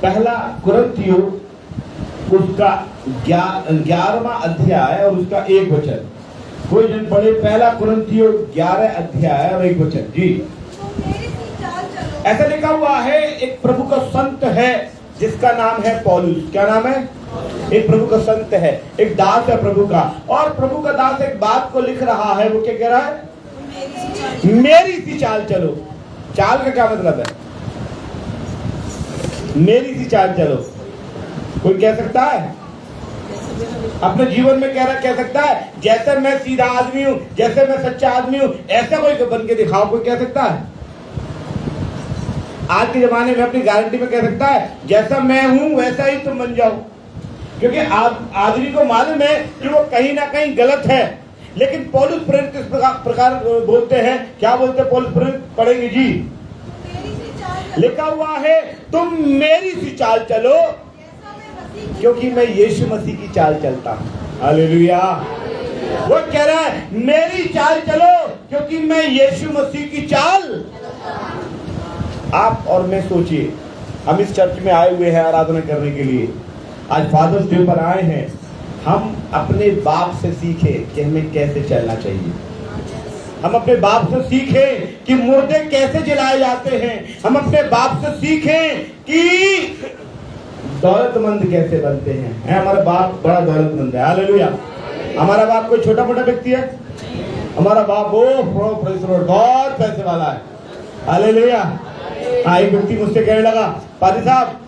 पहला कुरिन्थियों उसका 11वां अध्याय और उसका 1 वचन। कोई जन पढ़े पहला कुरिन्थियों 11 अध्याय और 1 वचन जी। ऐसा लिखा हुआ है, एक प्रभु का संत है जिसका नाम है पौलुस। क्या नाम है? एक प्रभु का संत है, एक दास है प्रभु का, और प्रभु का दास एक बात को लिख रहा है। वो क्या कह रहा है? मेरी सी चाल चलो। चाल का क्या मतलब है? मेरी सी चाल चलो। कोई कह सकता है अपने जीवन में कह सकता है जैसे मैं सीधा आदमी हूं, जैसे मैं सच्चा आदमी हूं, ऐसा कोई बन के दिखाओ? कोई कह सकता है? आज के जमाने में अपनी गारंटी में कह सकता है जैसा मैं हूं वैसा ही तुम बन जाओ, क्योंकि आदमी को मालूम है कि वो कहीं ना कहीं गलत है। लेकिन पौलुस प्रेरित इस प्रकार बोलते हैं। क्या बोलते हैं पौलुस प्रेरित? पढ़ेंगे जी। लिखा हुआ है तुम मेरी सी चाल चलो क्योंकि मैं यीशु मसीह की चाल चलता हूं। हालेलुया। वो कह रहा है मेरी चाल चलो क्योंकि मैं यीशु मसीह की चाल। आप और मैं सोचिए, हम इस चर्च में आए हुए हैं आराधना करने के लिए। आज फादर्स डे पर आए हैं। हम अपने बाप से सीखें कि हमें कैसे चलना चाहिए। हम अपने बाप से सीखें कि मुर्दे कैसे जलाए जाते हैं। हम अपने बाप से सीखें कि दौलतमंद कैसे बनते हैं। हमारा बाप बड़ा दौलतमंद है। हालेलुया। हमारा बाप कोई छोटा मोटा व्यक्ति है? हमारा बाप बहुत पैसे वाला है। हालेलुया। हाँ, एक व्यक्ति मुझसे कहने लगा, पादी साहब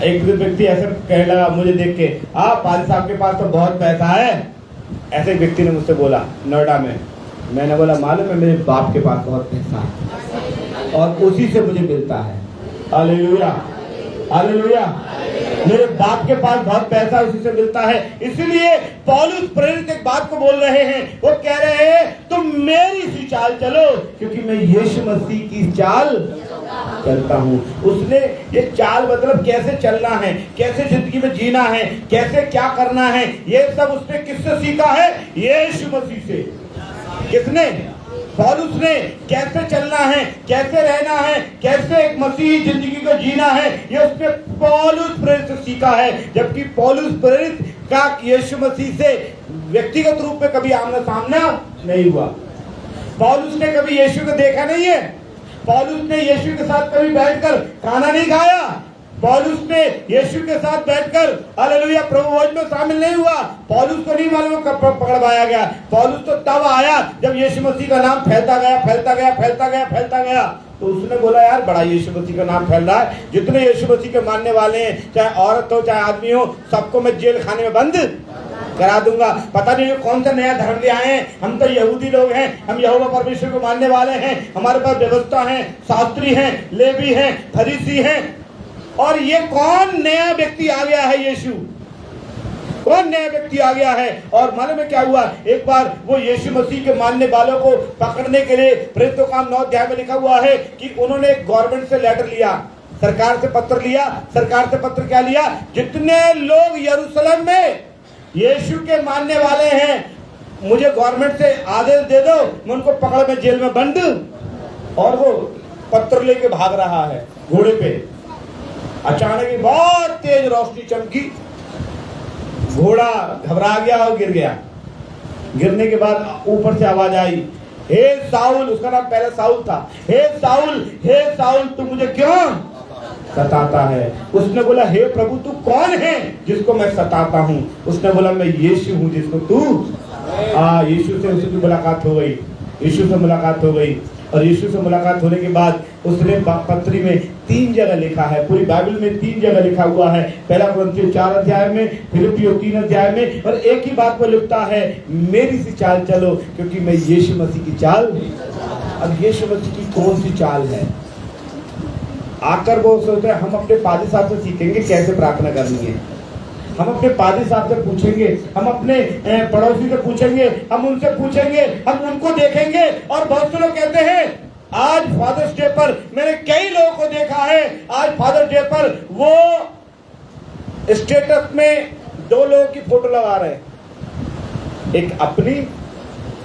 एक व्यक्ति ऐसे कहने लगा मुझे देख के, पादी साहब के पास तो बहुत पैसा है। ऐसे एक व्यक्ति ने मुझसे बोला नोएडा में। मैंने बोला मालूम है मेरे बाप के पास बहुत पैसा है और उसी से मुझे मिलता है। Hallelujah, hallelujah. मेरे बाप के पास बहुत पैसा, उसी से मिलता है। इसलिए पौलुस प्रेरित एक बात को बोल रहे हैं। वो कह रहे हैं तुम मेरी सी चाल चलो क्योंकि मैं यीशु मसीह की चाल चलता हूँ। उसने ये चाल मतलब कैसे चलना है, कैसे जिंदगी में जीना है, कैसे क्या करना है, ये सब उसने किससे सीखा है? यीशु मसीह से। किसने? पौलुस ने। कैसे चलना है, कैसे रहना है, कैसे एक मसीही जिंदगी को जीना है, ये उसने पौलुस प्रेरित से सीखा है। जबकि पौलुस प्रेरित का यीशु मसीह से व्यक्तिगत रूप में कभी आमना सामना नहीं हुआ। पौलुस ने कभी यीशु को देखा नहीं है। पौलुस ने यीशु के साथ कभी बैठकर खाना नहीं खाया। पौलुस ने यीशु के साथ बैठकर हालेलुया प्रभु भोज में शामिल नहीं हुआ। पौलुस को नहीं मालूम कब पकड़वाया गया। पौलुस तो तब आया जब यीशु मसीह का नाम फैलता गया, फैलता गया, फैलता गया, फैलता गया। तो उसने बोला यार बड़ा यीशु मसीह का नाम फैल रहा है। जितने यीशु मसीह के मानने वाले हैं, चाहे औरत हो चाहे आदमी हो, सबको मैं जेल खाने में बंद करा दूंगा। पता नहीं कौन सा नया धर्म ले आए हैं। हम तो यहूदी लोग हैं, हम यहोवा परमेश्वर को मानने वाले हैं। हमारे पास व्यवस्था है, शास्त्री हैं, लेवी हैं, फरीसी हैं। और ये कौन नया व्यक्ति आ गया है? यीशु। कौन नया व्यक्ति आ गया है? और मालूम है क्या हुआ? एक बार वो यीशु मसीह के मानने वालों को पकड़ने के लिए प्रेरितों का 9 अध्याय में लिखा हुआ है कि उन्होंने गवर्नमेंट से लेटर लिया, सरकार से पत्र लिया। सरकार से पत्र क्या लिया? जितने लोग यरूशलेम में यीशु के मानने वाले हैं, मुझे गवर्नमेंट से आदेश दे दो, मैं उनको पकड़ में जेल में बंद। और वो पत्र लेके भाग रहा है घोड़े पे। अचानक बहुत तेज रोशनी चमकी, घोड़ा घबरा गया और गिर गया। गिरने के बाद ऊपर से आवाज आई, हे साउल, उसका नाम पहले साउल था, हे साउल तू मुझे क्यों सताता है? उसने बोला हे प्रभु तू कौन है जिसको मैं सताता हूँ? उसने बोला मैं यीशु हूँ जिसको तू। यीशु से उसकी मुलाकात हो गई। यीशु से मुलाकात हो गई। और यीशु से मुलाकात होने के बाद उसने पत्री में 3 जगह लिखा है। पूरी बाइबल में 3 जगह लिखा हुआ है। पहला कुरिन्थियों 4 अध्याय में, फिलिपियों 3 अध्याय में, और एक ही बात को लिखता है मेरी सी चाल चलो क्योंकि मैं यीशु मसीह की चाल। अब यीशु मसीह की कौन सी चाल है? आकर वो सोचते हैं हम अपने पादी साहब से सीखेंगे कैसे प्रार्थना करनी है। हम अपने पादी साहब से पूछेंगे, हम अपने पड़ोसी से पूछेंगे, हम उनसे पूछेंगे, हम उनको देखेंगे। और बहुत से लोग कहते हैं आज फादर्स डे पर मैंने कई लोगों को देखा है, आज फादर्स डे पर वो स्टेटस में 2 लोगों की फोटो लगा रहे हैं, एक अपनी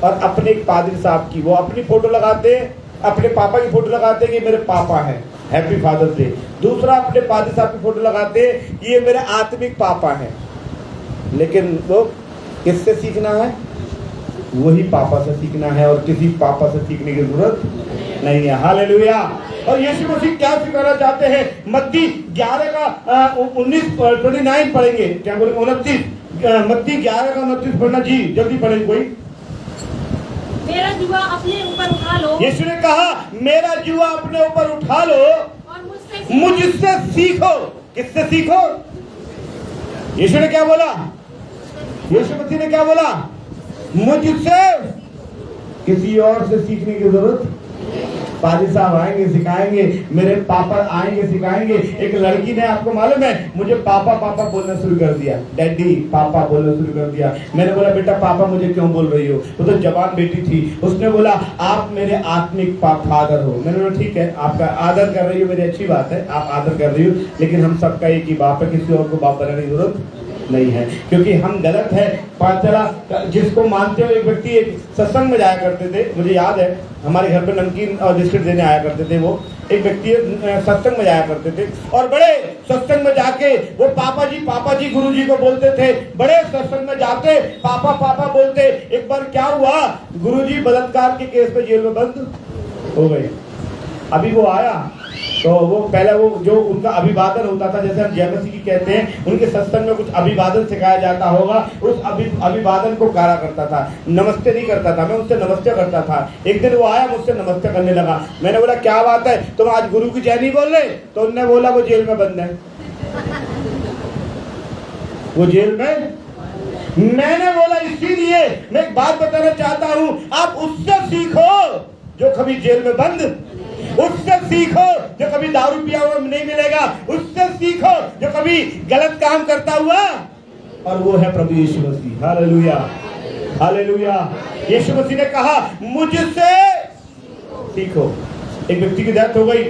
और अपने एक पादरी साहब की। वो अपनी फोटो लगाते हैं, अपने पापा की फोटो लगाते हैं कि मेरे पापा हैं, हैप्पी फादर्स डे। दूसरा, अपने फादर साहब की फोटो लगाते हैं कि ये मेरे आत्मिक पापा हैं, लेकिन वो किससे सीखना है? वही पापा से सीखना है और किसी पापा से सीखने की जरूरत नहीं है। हालेलुया। और यीशु मसीह क्या सिखाना चाहते हैं? मत्ती 11 का 29 पढ़ेंगे, क्या बोलेंगे? 29, मत्ती 11 का 29 पढ़ना जी, जल्दी पढ़ेंगे कोई। मेरा जुआ अपने ऊपर उठा लो। यीशु ने कहा मेरा जुआ अपने ऊपर उठा लो और मुझसे सीखो। किससे सीखो? यीशु ने क्या बोला? यीशु मसीह ने क्या बोला? मुझसे, किसी और से सीखने की जरूरत। पादी साहब आएंगे सिखाएंगे, मेरे पापा आएंगे सिखाएंगे। एक लड़की ने, आपको मालूम है, मुझे पापा पापा बोलना शुरू कर दिया, डैडी पापा बोलना शुरू कर दिया। मैंने बोला बेटा पापा मुझे क्यों बोल रही हो? वो तो जवान बेटी थी, उसने बोला आप मेरे आत्मिक फादर हो। मैंने बोला ठीक है, आपका आदर कर रही हो, मेरी अच्छी बात है, आप आदर कर रही हो, लेकिन हम सबका एक ही बाप है, किसी और को बाप बनाने की जरूरत नहीं है, क्योंकि हम गलत है। चला जिसको मानते हो, एक व्यक्ति एक सत्संग में जाया करते थे, मुझे याद है हमारे घर पे नमकीन और बिस्किट देने आया करते थे। वो एक व्यक्ति सत्संग में जाया करते थे और बड़े सत्संग में जाके वो पापा जी गुरु जी को बोलते थे। बड़े सत्संग में जाते पापा पापा बोलते। एक बार क्या हुआ, गुरु जी बलात्कार के केस में जेल में बंद हो गए। अभी वो आया तो वो पहले वो जो उनका अभिवादन होता था, जैसे हम जय मसीह की कहते हैं, उनके सत्संग में कुछ अभिवादन सिखाया जाता होगा, उस अभिवादन को करा करता था, नमस्ते नहीं करता था। मैं उससे नमस्ते करता था। एक दिन वो आया, मुझसे नमस्ते करने लगा। मैंने बोला क्या बात है, तुम आज गुरु की जय नहीं बोल रहे? तो उन्होंने बोला वो जेल में बंद है। वो जेल में। मैंने बोला इसीलिए मैं एक बात बताना चाहता हूँ, आप उससे सीखो जो कभी जेल में बंद, उससे सीखो जो कभी दारू पिया हुआ नहीं मिलेगा, उससे सीखो जो कभी गलत काम करता हुआ, और वो है प्रभु यीशु मसीह। Hallelujah, hallelujah. यीशु मसीह ने कहा मुझसे सीखो। एक व्यक्ति की डेथ हो गई,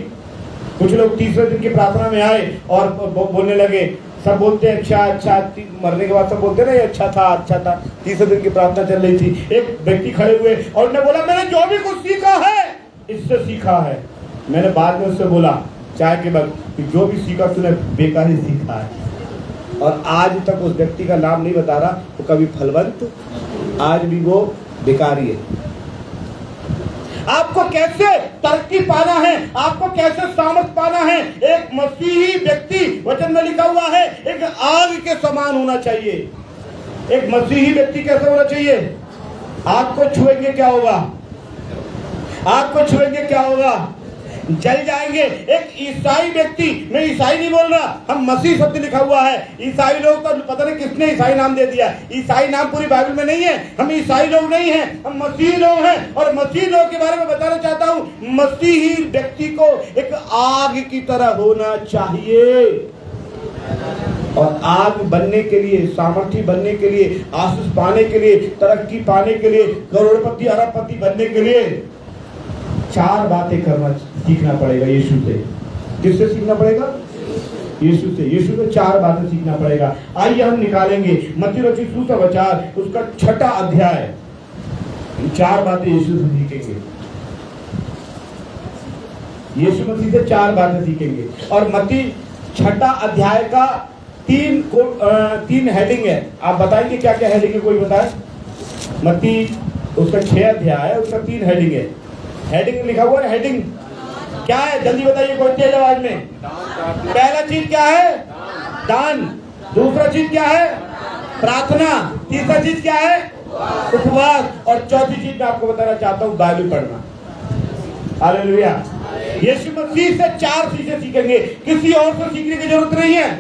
कुछ लोग तीसरे दिन की प्रार्थना में आए और बोलने लगे, सब बोलते हैं अच्छा अच्छा, मरने के बाद सब बोलते ना अच्छा था अच्छा था। तीसरे दिन की प्रार्थना चल रही थी, एक व्यक्ति खड़े हुए और उन्होंने बोला मैंने जो भी कुछ सीखा है इससे सीखा है। मैंने बाद में उससे बोला चाय के वक्त कि जो भी सीखा तूने बेकार ही सीखा है। और आज तक उस व्यक्ति का नाम नहीं बता रहा, वो कभी फलवंत, आज भी वो बेकारी है। आपको कैसे तरक्की पाना है, आपको कैसे सामर्थ पाना है? एक मसीही व्यक्ति, वचन में लिखा हुआ है, एक आग के समान होना चाहिए। एक मसीही व्यक्ति कैसे होना चाहिए? आग को छुएंगे क्या होगा? आग को छुएंगे क्या होगा? जल जाएंगे। एक ईसाई व्यक्ति, मैं ईसाई नहीं बोल रहा, हम मसीह शब्द लिखा हुआ है। ईसाई लोग तो पता नहीं किसने ईसाई नाम दे दिया, ईसाई नाम पूरी बाइबल में नहीं है। हम ईसाई लोग नहीं हैं, हम मसीह लोग हैं। और मसीह लोग के बारे में बताना चाहता हूँ, मसीही व्यक्ति को एक आग की तरह होना चाहिए। और आग बनने के लिए, सामर्थ्य बनने के लिए, आशीष पाने के लिए, तरक्की पाने के लिए, करोड़पति अरबपति बनने के लिए 4 बातें करना सीखना पड़ेगा यीशु से। किससे सीखना पड़ेगा? यीशु से। यीशु से 4 बातें सीखना पड़ेगा। आइए हम निकालेंगे मत्ती रचित सुसमाचार, उसका 6वां अध्याय। 4 बातें यीशु से सीखेंगे, यीशु मसीह से 4 बातें सीखेंगे। और मत्ती 6वां अध्याय का 3 हेडिंग है। आप बताएंगे क्या क्या हेडिंग है, कोई बताए? मत्ती उसका 6 अध्याय है, उसका 3 हेडिंग है। हेडिंग लिखा हुआ है, हेडिंग क्या है जल्दी बताइए, कोई तेज आवाज में। पहला चीज क्या है? दान। दूसरा चीज क्या है? प्रार्थना। तीसरा चीज क्या है? उपवास। और चौथी चीज मैं आपको बताना चाहता हूँ, बाइबल पढ़ना। हालेलुया। यीशु मसीह से 4 चीजें सीखेंगे, किसी और से सीखने की जरूरत नहीं है।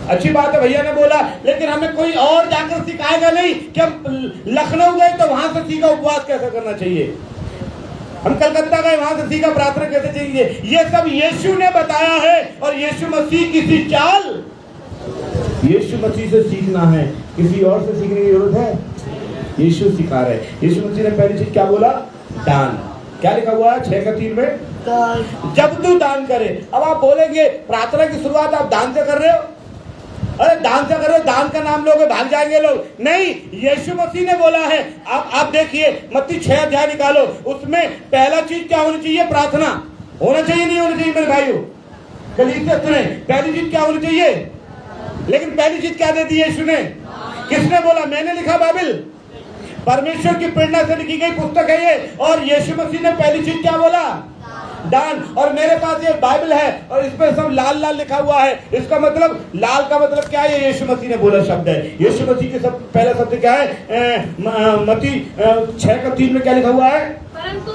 अच्छी बात है, भैया ने बोला, लेकिन हमें कोई और जाकर सिखाएगा नहीं कि हम लखनऊ गए तो वहां से सीखा उपवास कैसे करना चाहिए, हम कलकत्ता गए वहां से सीखा प्रार्थना कैसे चाहिए। ये सब यीशु ने बताया है। और यीशु मसीह किसी चाल, यीशु मसीह से सीखना है, किसी और से सीखने की जरूरत है? यीशु सिखा रहे। यीशु मसीह ने पहली चीज क्या बोला? दान। क्या लिखा हुआ है 6:3 में? जब तू दान करे। अब आप बोलेंगे प्रार्थना की शुरुआत आप दान से कर रहे हो, अरे दान से करो, दान का नाम लोगे भाग जाएंगे लोग। नहीं, यीशु मसीह ने बोला है। आप देखिए मत्ती 6 अध्याय निकालो, उसमें पहला चीज क्या होनी चाहिए? प्रार्थना। होना चाहिए नहीं होना चाहिए मेरे भाइयों? कलीसिया सुने, पहली चीज क्या होनी चाहिए? लेकिन पहली चीज क्या दे दी यीशु ने? किसने बोला? मैंने लिखा बाइबल, परमेश्वर की प्रेरणा से लिखी गई पुस्तक है ये। और यीशु मसीह ने पहली चीज क्या बोला? दान। और मेरे पास ये बाइबल है और इसमें सब लाल लाल लिखा हुआ है। इसका मतलब, लाल का मतलब क्या है? यीशु मसीह ने बोला शब्द है। यीशु मसीह के सब पहला शब्द क्या है? मत्ती 6:3 में क्या लिखा हुआ है? परंतु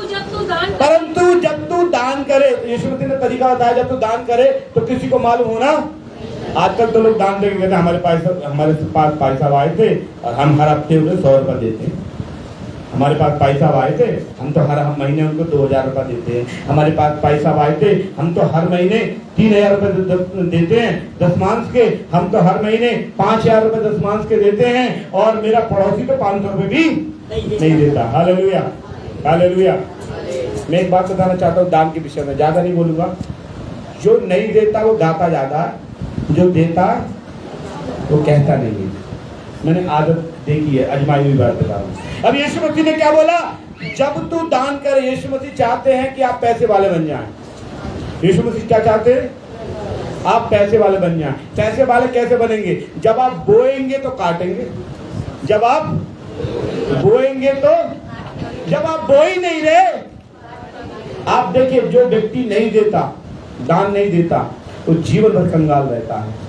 जब तू दान करे। यीशु मसीह ने तरीका बताया, जब तू दान करे तो किसी को मालूम होना। आजकल तो लोग दान देके कहते हैं हमारे पास पैसा आए थे और हम हर हफ्ते उन्हें 100 रुपया देते हैं। हमारे पास पैसा आए थे, हम तो हर महीने उनको 2000 रुपया देते हैं। हमारे पास पैसा आए थे, हम तो हर महीने 3000 रुपये देते हैं दशमांश के। हम तो हर महीने 5000 रुपये दशमांश के देते हैं। और मेरा पड़ोसी तो 500 रुपये भी नहीं देता। Hallelujah, hallelujah. मैं एक बात बताना चाहता हूँ दान के विषय में, ज्यादा नहीं बोलूंगा। जो नहीं देता वो गाता ज्यादा, जो देता वो कहता नहीं है। मैंने आदत देखी है, अजमाई हुई बात बता रहा हूं। अब यीशु मसीह ने क्या बोला? जब तू दान करे। यीशु मसीह चाहते हैं कि आप पैसे वाले बन जाएं। यीशु मसीह क्या चाहते हैं? आप पैसे वाले बन जाएं। पैसे वाले कैसे बनेंगे? जब आप बोएंगे तो काटेंगे, जब आप बोएंगे तो, जब आप बो ही नहीं रहे। आप देखिए, जो व्यक्ति नहीं देता, दान नहीं देता, वो जीवन भर कंगाल रहता है।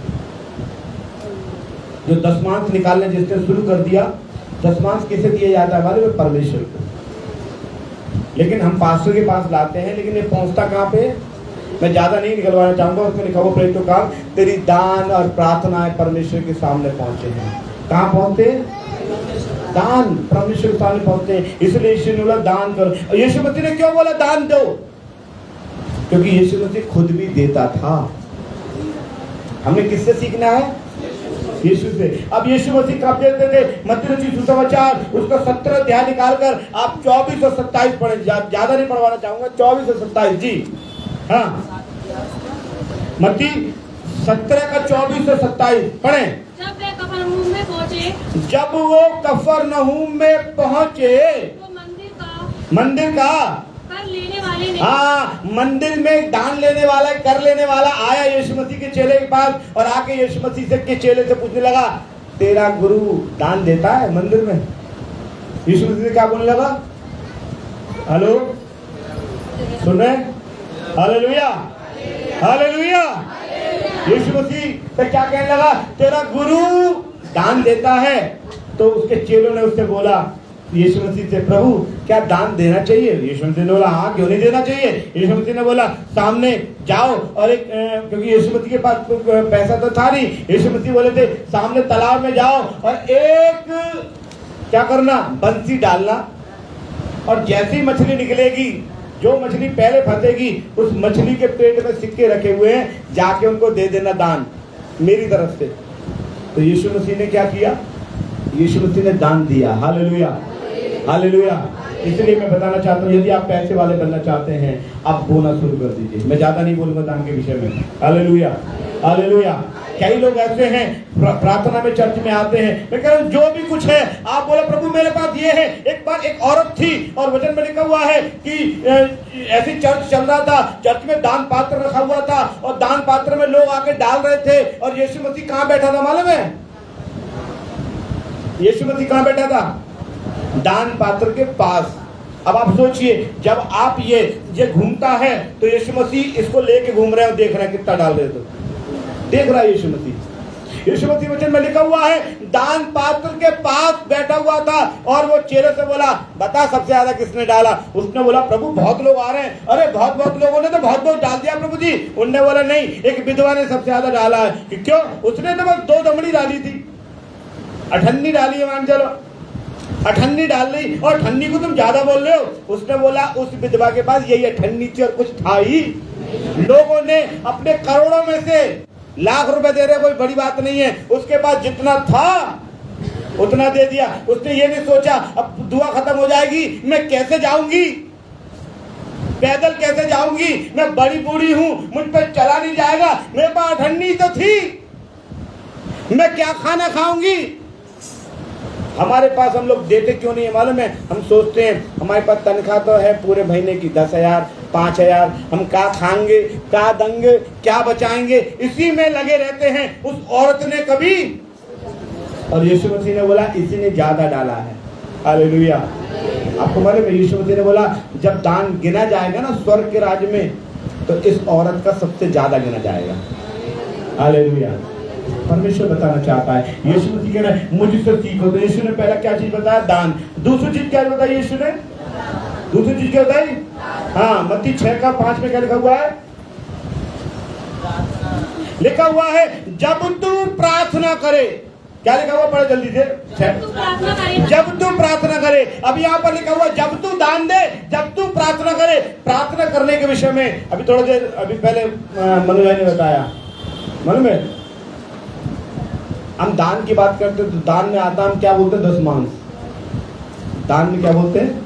जो दशमांश निकालने जिसने शुरू कर दिया, दशमांश किसे दिया जाता है? हमारे परमेश्वर को। लेकिन हम पास्टर के पास लाते हैं, लेकिन ये पहुंचता कहाँ पे? मैं ज्यादा नहीं निकलवाना चाहूंगा, उसमें लिखा हुआ प्रेरितों का, तेरी दान और प्रार्थनाएं परमेश्वर के सामने पहुंचे हैं। कहाँ पहुंचते? दान परमेश्वर के सामने पहुंचते हैं। इसलिए यीशु ने बोला दान करो। यीशु मसीह ने क्यों बोला दान दो? क्योंकि यीशु मसीह खुद भी देता था। हमने किससे सीखना है? यीशु से। अब यीशु मसीह कब देते थे? मत्ती रचित सुसमाचार उसका 17 अध्याय निकालकर आप 24 और 27 पढ़े। ज्यादा नहीं पढ़वाना चाहूंगा, 24 और 27 जी। हाँ, मत्ती 17 का 24 और 27 पढ़े। जब वे कफरनहूम में पहुंचे, जब वो कफरनहूम में पहुंचे तो मंदिर का कर लेने वाले ने, हाँ, मंदिर में दान लेने वाला, कर लेने वाला आया यीशु मसीह के चेले के पास और आके यीशु मसीह से के चेले से पूछने लगा, तेरा गुरु दान देता है मंदिर में? यीशु मसीह क्या बोलने लगा? हेलो, सुन रहे? Hallelujah, hallelujah. यीशु मसीह से क्या कहने लगा? तेरा गुरु दान देता है। तो उसके चेलों ने उससे बोला यीशु मसीह से, प्रभु क्या दान देना चाहिए? यीशु मसीह ने बोला हाँ, क्यों नहीं देना चाहिए? यीशु मसीह ने बोला सामने जाओ और एक, क्योंकि यीशु मसीह के पास पैसा तो था नहीं, यीशु मसीह बोले थे सामने तालाब में जाओ और एक क्या करना, बंसी डालना, और जैसी मछली निकलेगी, जो मछली पहले फंसेगी, उस मछली के पेट में सिक्के रखे हुए हैं, जाके उनको दे देना दान मेरी तरफ से। तो यीशु मसीह ने क्या किया? यीशु मसीह ने दान दिया। Hallelujah, hallelujah. इसलिए मैं बताना चाहता हूँ, यदि आप पैसे वाले बनना चाहते हैं, आप बोना शुरू कर दीजिए। मैं ज्यादा नहीं बोलूंगा दान के विषय में। Hallelujah, hallelujah. कई लोग ऐसे हैं प्रार्थना में, चर्च में आते हैं, मैं कह रहा हूँ जो भी कुछ है आप बोले प्रभु मेरे पास ये है। एक बार एक औरत थी और वचन में लिखा हुआ है कि ऐसी चर्च चल रहा था, चर्च में दान पात्र रखा हुआ था और दान पात्र में लोग आके डाल रहे थे, और यीशु मसीह कहाँ बैठा था मालूम है? यीशु मसीह कहाँ बैठा था? दान पात्र के पास। अब आप सोचिए, जब आप ये घूमता है तो यीशु मसीह इसको लेके घूम रहे हैं, देख रहे हैं कितना डाल रहे, तो देख रहा है यीशु मसीह। यीशु मसीह वचन में लिखा हुआ है दान पात्र के पास बैठा हुआ था, और वो चेहरे से बोला बता सबसे ज्यादा किसने डाला? उसने बोला प्रभु बहुत लोग आ रहे हैं। अरे बहुत लोगों ने तो बहुत डाल दिया प्रभु जी। उनने बोला नहीं, एक विधवा ने सबसे ज्यादा डाला है। कि क्यों? उसने तो बस 2 दमड़ी डाली थी, अठन्नी डाली है, मान चलो अठन्नी डाल ली, और अठन्नी को तुम ज्यादा बोल रहे हो। उसने बोला उस विधवा के पास यही अठन्नी थी और कुछ था ही। लोगों ने अपने करोड़ों में से लाख रुपए दे रहे, कोई बड़ी बात नहीं है, उसके पास जितना था उतना दे दिया। उसने ये नहीं सोचा अब दुआ खत्म हो जाएगी, मैं कैसे जाऊंगी, पैदल कैसे जाऊंगी, मैं बड़ी बूढ़ी हूं, मुझ पर चला नहीं जाएगा, मेरे पास अठन्नी तो थी, मैं क्या खाना खाऊंगी। हमारे पास हम लोग देते क्यों नहीं है मालूम है? हम सोचते हैं हमारे पास तनख्वाह तो है पूरे महीने की 10,000 5,000, हम क्या खाएंगे, क्या देंगे, क्या बचाएंगे, इसी में लगे रहते हैं। उस औरत ने कभी, और यीशु मसीह ने बोला इसी ने ज्यादा डाला है। हालेलुया। आपको मालूम है यीशु मसीह ने बोला जब दान गिना जाएगा ना स्वर्ग के राज्य में, तो इस औरत का सबसे ज्यादा गिना जाएगा। हालेलुया। परमेश्वर बताना चाहता है, यीशु मसीह कह रहा है मुझसे सीखो। तो यीशु ने पहला क्या चीज बताया? दान। दूसरी चीज क्या बताई यीशु ने? दूसरी चीज क्या बताई? हाँ, मत्ती 6:5 में क्या लिखा हुआ है? लिखा हुआ है जब तू प्रार्थना करे। क्या लिखा हुआ? पढ़े जल्दी से। जब तू प्रार्थना करे। अब यहाँ पर लिखा हुआ जब तू दान दे, जब तू प्रार्थना करे। प्रार्थना करने के विषय में अभी थोड़ी देर अभी पहले मनु भाई ने बताया, मालूम है हम दान की बात करते तो दान में आता हम क्या बोलते हैं? दशमांश। दान में क्या बोलते हैं?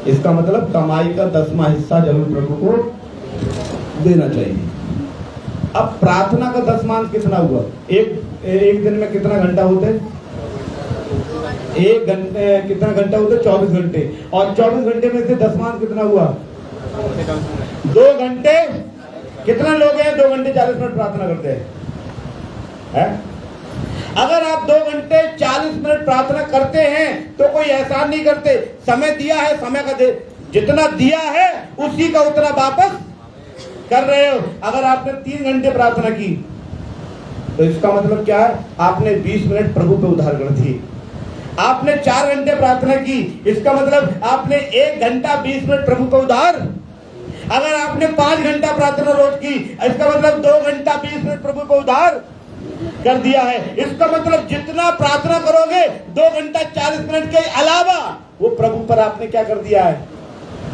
इसका मतलब कमाई का 10वां हिस्सा जरूर प्रभु को देना चाहिए। अब प्रार्थना का 10वांश कितना हुआ? एक दिन में कितना घंटा होते? एक घंटे कितना घंटा होता है? 24 घंटे। और 24 घंटे में से 10वांश कितना हुआ? 2 घंटे। कितना लोग हैं 2 घंटे 40 मिनट प्रार्थना करते हैं? अगर आप 2 घंटे 40 मिनट प्रार्थना करते हैं तो कोई एहसान नहीं करते। समय दिया है, समय का जितना दिया है उसी का उतना वापस कर रहे हो। अगर आपने 3 घंटे प्रार्थना की तो इसका मतलब क्या है? आपने 20 मिनट प्रभु पे उधार कर दिए। आपने 4 घंटे प्रार्थना की, इसका मतलब आपने 1 घंटा 20 मिनट प्रभु पे उधार। अगर आपने 5 घंटा प्रार्थना रोज की, इसका मतलब 2 घंटा 20 मिनट प्रभु पे उधार कर दिया है। इसका मतलब जितना प्रार्थना करोगे 2 घंटा 40 मिनट के अलावा वो प्रभु पर आपने क्या कर दिया है?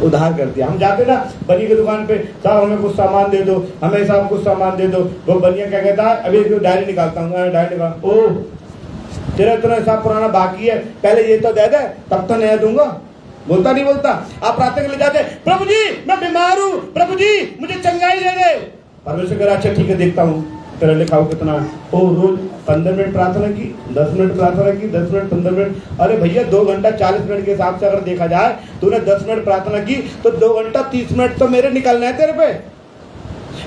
उधार कर दिया। हम जाते ना बनिया की दुकान पे, साहब हमें कुछ सामान दे दो, हमें साहब कुछ सामान दे दो। वो बनिया क्या कहता है? अभी डायरी निकालता हूँ, डायरी निकाल। ओह तेरा इतना हिसाब पुराना बाकी है, पहले ये तो दे दे तब तो नया दूंगा। बोलता नहीं बोलता? आप प्रार्थना के लिए जाते, प्रभु जी मैं बीमार हूँ, प्रभु जी मुझे चंगाई दे दे। परमेश्वर कह रहा अच्छा ठीक है देखता हूँ तेरा लिखा हो कितना। ओ रोज 15 मिनट प्रार्थना की, 10 मिनट प्रार्थना की, 10 मिनट 15 मिनट। अरे भैया 2 घंटा 40 मिनट के हिसाब से अगर देखा जाए, तूने 10 मिनट प्रार्थना की तो 2 घंटा 30 मिनट तो मेरे निकलना है तेरे पे।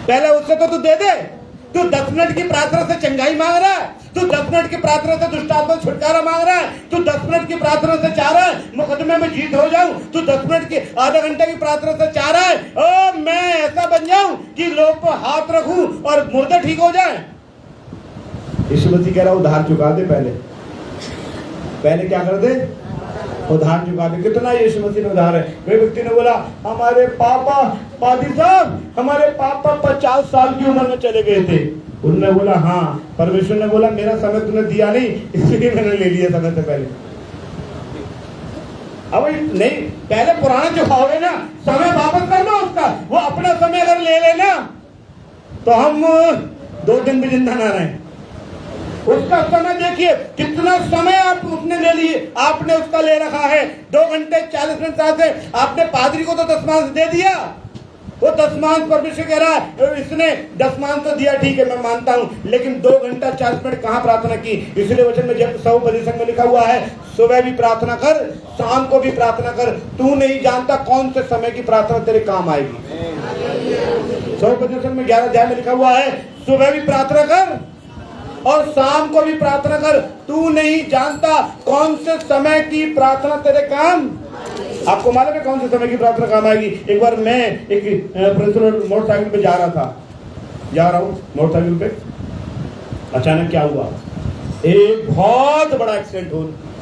पहले उससे तो तू दे दे। तू 10 मिनट की प्रार्थना से चंगाई मांग रहा है, तू 10 मिनट की प्रार्थना से दुष्ट आत्मा से छुटकारा मांग रहा है, तू 10 मिनट की प्रार्थना से चाह रहा है मुकदमे में जीत हो जाऊं, तू 10 मिनट की आधा घंटे की प्रार्थना से चाह रहा है ओ मैं ऐसा बन जाऊं कि लोग को हाथ रखूं और मुर्दे ठीक हो जाए। यीशु मसीह कह रहा उधार चुका दे। पहले क्या कर दे? उधार चुका दे। कितना यीशु मसीह ने उधार है? वे व्यक्ति ने बोला हमारे पापा पादी साहब हमारे पापा 50 साल की उम्र में चले गए थे। उन्होंने बोला हाँ। परमेश्वर ने बोला मेरा समय तूने दिया नहीं इसलिए मैंने ले लिया समय से पहले। अब नहीं, पहले पुराना चुकाओगे ना, समय वापस करना उसका। वो अपना समय अगर ले लेना तो हम 2 दिन भी जिंदा ना रहे। उसका समय देखिए कितना समय आप उसने ले लिए, आपने उसका ले रखा है 2 घंटे 40 मिनट से। आपने पादरी को तो 10वांश दे दिया, वो 10वांश परमेश्वर कह रहा है इसने 10वांश तो दिया ठीक है मैं मानता हूं, लेकिन 2 घंटा 40 मिनट कहां प्रार्थना की? इसलिए वचन में जब 100 में लिखा हुआ है सुबह भी प्रार्थना कर शाम को भी प्रार्थना कर, तू नहीं जानता कौन से समय की प्रार्थना तेरे काम आएगी। 100 में 11 अध्याय में लिखा हुआ है सुबह भी प्रार्थना कर और शाम को भी प्रार्थना कर, तू नहीं जानता कौन से समय की प्रार्थना तेरे काम। आपको मालूम है कौन से समय की प्रार्थना काम आएगी? एक बार मैं एक मोटरसाइकिल पे जा रहा हूँ मोटरसाइकिल पे, अचानक क्या हुआ, एक बहुत बड़ा एक्सीडेंट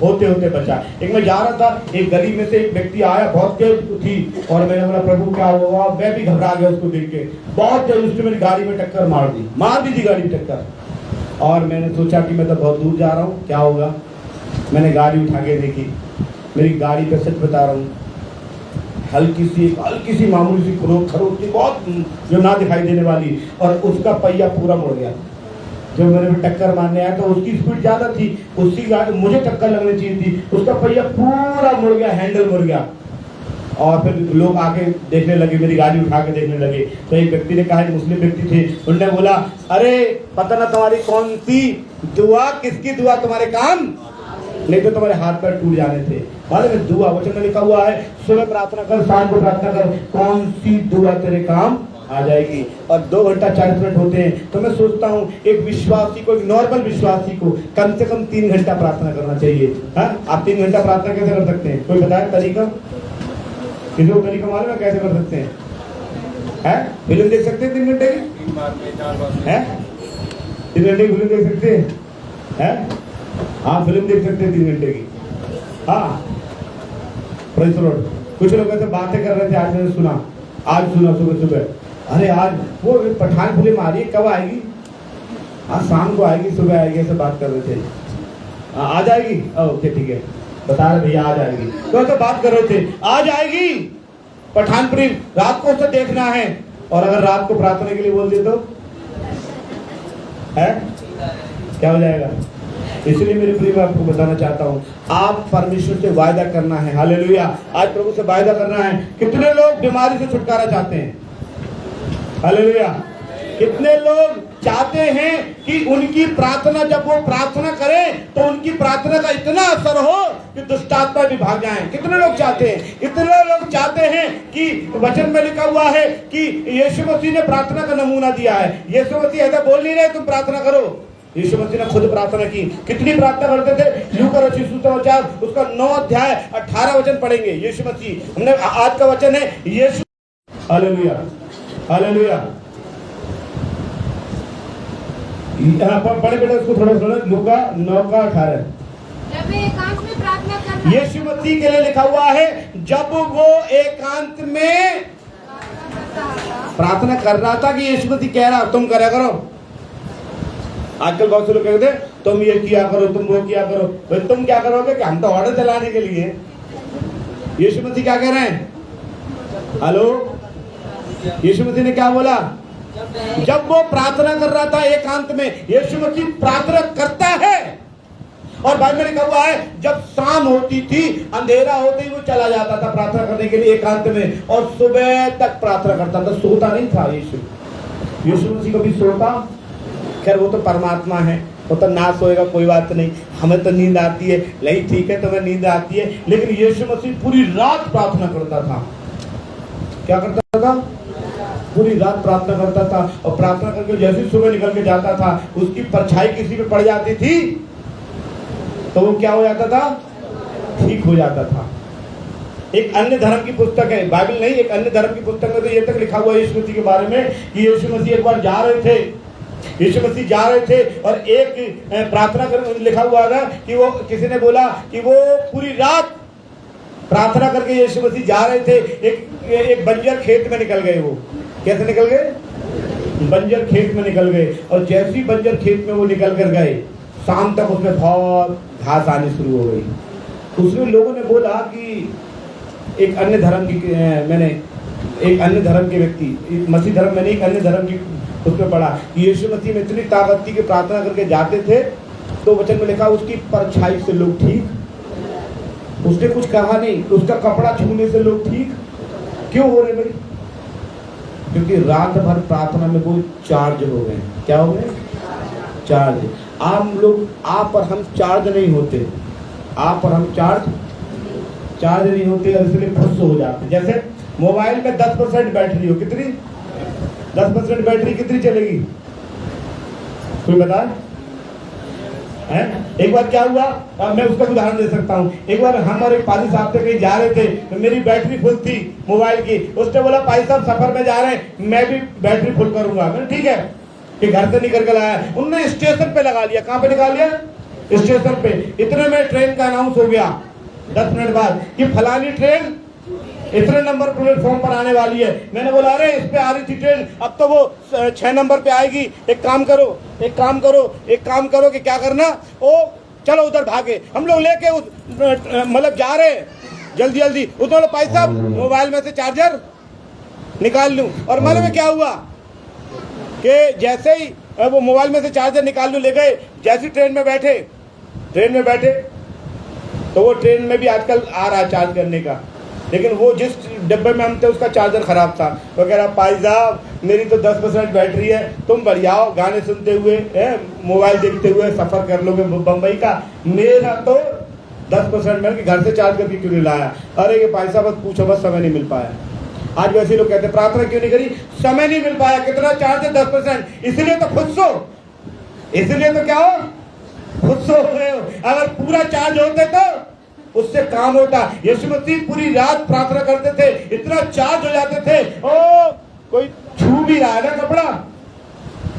होते होते बचा। एक मैं जा रहा था, एक गली में से एक व्यक्ति आया, बहुत तेज थी और मैंने बोला प्रभु क्या हुआ? मैं भी घबरा गया उसको देख के। बहुत तेज उसने मेरी गाड़ी में टक्कर मार दी थी गाड़ी में टक्कर। और मैंने सोचा कि मैं तो बहुत दूर जा रहा हूँ, क्या होगा? मैंने गाड़ी उठा के देखी, मेरी गाड़ी पे सच बता रहा हूँ हल्की सी मामूली सी खरोच थी, बहुत जो ना दिखाई देने वाली, और उसका पहिया पूरा मुड़ गया। जब मेरे पे टक्कर मारने आया तो उसकी स्पीड ज्यादा थी, उसकी गाड़ी मुझे टक्कर लगनी चाहिए थी, उसका पहिया पूरा मुड़ गया, हैंडल मुड़ गया। और फिर लोग आके देखने लगे, मेरी गाड़ी उठा के देखने लगे। तो एक व्यक्ति ने कहा, मुस्लिम व्यक्ति थे, उन्होंने बोला अरे पता ना तुम्हारी कौन सी दुआ, किसकी दुआ तुम्हारे काम नहीं तो तुम्हारे हाथ पैर टूट जाने थे। मालूम है दुआ वचन में लिखा हुआ है, सुबह प्रार्थना कर, शाम को प्रार्थना कर, कौन सी दुआ तेरे काम आ जाएगी। और 2 घंटा 40 मिनट होते हैं। तो मैं सोचता हूँ एक विश्वासी को, एक नॉर्मल विश्वासी को कम से कम 3 घंटा प्रार्थना करना चाहिए। आप 3 घंटा प्रार्थना कैसे कर सकते हैं? कोई बताए तरीका? किसी को तरीका मालूम है कैसे कर सकते हैं? फिल्म देख सकते हैं 3 घंटे की? 3 घंटे की फिल्म देख सकते हैं? हाँ, फिल्म देख सकते हैं 3 घंटे की। हाँ, प्रेज़ द लॉर्ड। कुछ लोग ऐसे बातें कर रहे थे, आज मैंने सुना, आज सुना सुबह, अरे आज वो पठान फिल्म आ रही है, कब आएगी? आज शाम को आएगी, सुबह आएगी, ऐसे बात कर रहे थे। आ जाएगी? ओके ठीक है, बता रहे भैया आ जाएगी। तो ऐसे बात कर रहे थे, आज आएगी पठान फिल्म, रात को उसे देखना है। और अगर रात को प्रार्थना के लिए बोल दे तो है क्या हो जाएगा? इसलिए मेरे प्रिय मैं आपको बताना चाहता हूँ, आप परमेश्वर से वायदा करना है। हालेलुया। आज प्रभु से वायदा करना है। कितने लोग बीमारी से छुटकारा चाहते हैं? हालेलुया। कितने लोग चाहते हैं कि उनकी प्रार्थना, जब वो प्रार्थना करें तो उनकी प्रार्थना का इतना असर हो कि दुष्ट आत्मा भी भाग जाएं? कितने लोग चाहते हैं? इतने लोग चाहते हैं कि वचन में लिखा हुआ है कि यीशु मसीह ने प्रार्थना का नमूना दिया है। यीशु मसीह ऐसा बोल नहीं रहे तुम प्रार्थना करो, यीशु मसीह ने खुद प्रार्थना की। कितनी प्रार्थना करते थे? लूका रचित सुसमाचार उसका 9 अध्याय 18 वचन पढ़ेंगे। यीशु मसीह, हमने आज का वचन है यीशु। Hallelujah, hallelujah. पढ़े बेटा उसको थोड़ा थोड़ा, लूका 9 का 18। जब एकांत में प्रार्थना करना, यीशु मसीह के लिए लिखा हुआ है, जब वो एकांत में प्रार्थना कर रहा था कि यीशु मसीह कह रहा तुम करा करो। आजकल बहुत से लोग कहते हैं तुम ये किया करो, तुम वो किया करो। भाई तुम क्या करोगे? कि हम तो ऑर्डर चलाने के लिए। यीशु मसीह क्या कह रहे हैं? हेलो, यीशु मसीह ने क्या बोला? जब वो प्रार्थना कर रहा था एकांत में, यीशु मसीह प्रार्थना करता है। और बाइबल में लिखा हुआ है जब शाम होती थी, अंधेरा होते ही वो चला जाता था प्रार्थना करने के लिए एकांत में, और सुबह तक प्रार्थना करता था। सोता नहीं था यीशु मसीह कभी सोता? खैर वो तो परमात्मा है, वो तो ना सोएगा, कोई बात नहीं। हमें तो नींद आती है, नहीं ठीक है, तुम्हें नींद आती है, लेकिन यीशु मसीह पूरी रात प्रार्थना करता था। क्या करता था? पूरी रात प्रार्थना करता था। और प्रार्थना करके जैसे सुबह निकल के जाता था, उसकी परछाई किसी पे पड़ जाती थी तो वो क्या हो जाता था? ठीक हो जाता था। एक अन्य धर्म की पुस्तक है, बाइबल नहीं, एक अन्य धर्म की पुस्तक में तो ये तक लिखा हुआ है यीशु मसीह के बारे में कि यीशु मसीह एक बार जा रहे थे, यीशु मसीह जा रहे थे और एक प्रार्थना कर लिखा हुआ था कि वो, किसी ने बोला कि वो पूरी रात प्रार्थना करके यीशु मसीह जा रहे थे। एक बंजर खेत में निकल गए। वो कैसे निकल गए? बंजर खेत में निकल गए। और जैसे ही बंजर खेत में वो निकल कर गए, शाम तक उसमें बहुत घास आनी शुरू हो गई। उसमें लोगों ने बोला कि एक अन्य धर्म की, मैंने एक अन्य धर्म के व्यक्ति, मसीह धर्म में नहीं, एक अन्य धर्म की उसमें पढ़ा कि यीशु मसीह में इतनी ताकत थी कि प्रार्थना करके जाते थे तो वचन में लिखा उसकी परछाई से लोग ठीक। उसने कुछ कहा नहीं, उसका कपड़ा छूने से लोग ठीक। क्यों हो रहे भाई? क्योंकि रात भर प्रार्थना में वो चार्ज हो गए। क्या हो गए? चार्ज। आप और हम चार्ज नहीं होते, आप और हम चार्ज नहीं होते, और इसलिए फुस हो जाते। जैसे मोबाइल में 10% बैटरी हो, कितनी? 10% बैटरी कितनी चलेगी? कोई बता है? एक बार क्या हुआ, अब मैं उसका उदाहरण दे सकता हूँ। एक बार हम और एक पाजी साहब से कहीं जा रहे थे, तो मेरी बैटरी फुल थी मोबाइल की। उसने बोला पाजी साहब सफर में जा रहे हैं, मैं भी बैटरी फुल करूंगा। मैंने ठीक है, कि घर से निकल कर आया। उन्होंने स्टेशन पे लगा लिया। कहाँ पे निकाल लिया? स्टेशन पे। इतने में ट्रेन का अनाउंस हो गया 10 मिनट बाद कि फलानी ट्रेन इतने नंबर प्लेटफॉर्म पर आने वाली है। मैंने बोला अरे इस पे आ रही थी ट्रेन, अब तो वो 6 नंबर पे आएगी। एक काम करो कि क्या करना, ओ चलो उधर भागे। हम लोग लेके मतलब जा रहे हैं जल्दी। उधर भाई साहब मोबाइल में से चार्जर निकाल लूं। और मालूम में क्या हुआ कि जैसे ही वो मोबाइल में से चार्जर निकाल लूं, ले गए। जैसे ट्रेन में बैठे तो वो ट्रेन में भी आजकल आ रहा है चार्ज करने का, लेकिन वो जिस डब्बे में हम थे उसका चार्जर खराब था। वो कह रहा भाई साहब मेरी तो 10% बैटरी है, तुम बढ़ियाओ गाने सुनते हुए मोबाइल देखते हुए सफर कर लोगे बम्बई का। मेरा तो 10% मैंने घर से चार्ज करके क्यों नहीं लाया? अरे ये भाई साहब बस पूछो, बस समय नहीं मिल पाया। आज वैसे लोग कहते हैं प्रार्थना क्यों नहीं करी? समय नहीं मिल पाया। कितना चार्ज है? 10%। इसलिए तो खुद सो, इसलिए तो क्या हो, खुद सो रहे हो। अगर पूरा चार्ज होते तो उससे काम होता। यीशु मसीह पूरी रात प्रार्थना करते थे, इतना चार्ज हो जाते थे। ओ कोई छू भी रहा है ना कपड़ा,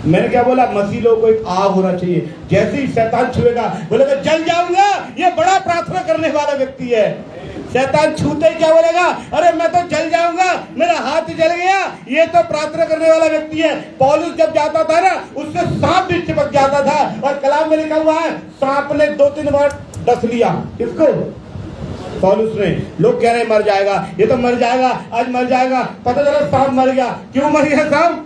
मैंने क्या बोला, मसीह लोगों को एक आग होना चाहिए। जैसे ही शैतान छुएगा बोलेगा जल जाऊंगा, ये बड़ा प्रार्थना करने वाला व्यक्ति है। शैतान छूते ही क्या बोलेगा, अरे मैं तो जल जाऊंगा, मेरा हाथ जल गया, ये तो प्रार्थना करने वाला व्यक्ति है। पौलुस जब जाता था ना, उससे सांप भी चिपक जाता था, और कलाम में लिखा हुआ है सांप ने 2-3 बार डस लिया इसको, पौलुस ने। लोग कह रहे मर जाएगा, ये तो मर जाएगा, आज मर जाएगा। पता चला सांप मर गया। क्यों मर गया सांप?